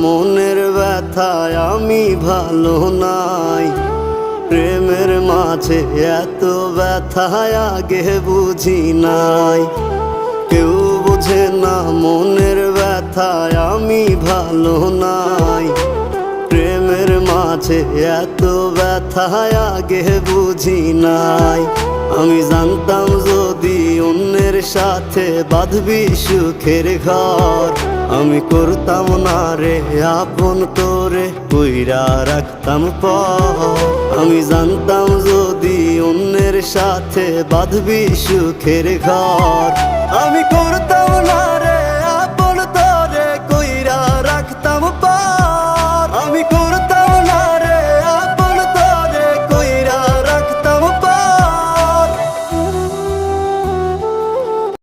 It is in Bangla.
মনের ব্যথায় আমি ভালো নাই। প্রেমের মাঝে এত ব্যথায় আগে বুঝি নাই। কেউ বোঝে না মনের ব্যথায় আমি ভালো নাই। প্রেমের মাঝে এত ব্যথায় আগে বুঝি নাই। আমি জানতাম যদি অন্যের সাথে বাঁধবি সুখের ঘর, আমি করতাম না রে আপন করে কইরা রাখতাম পর। আমি জানতাম যদি অন্যের সাথে বাঁধবি সুখের ঘর, আমি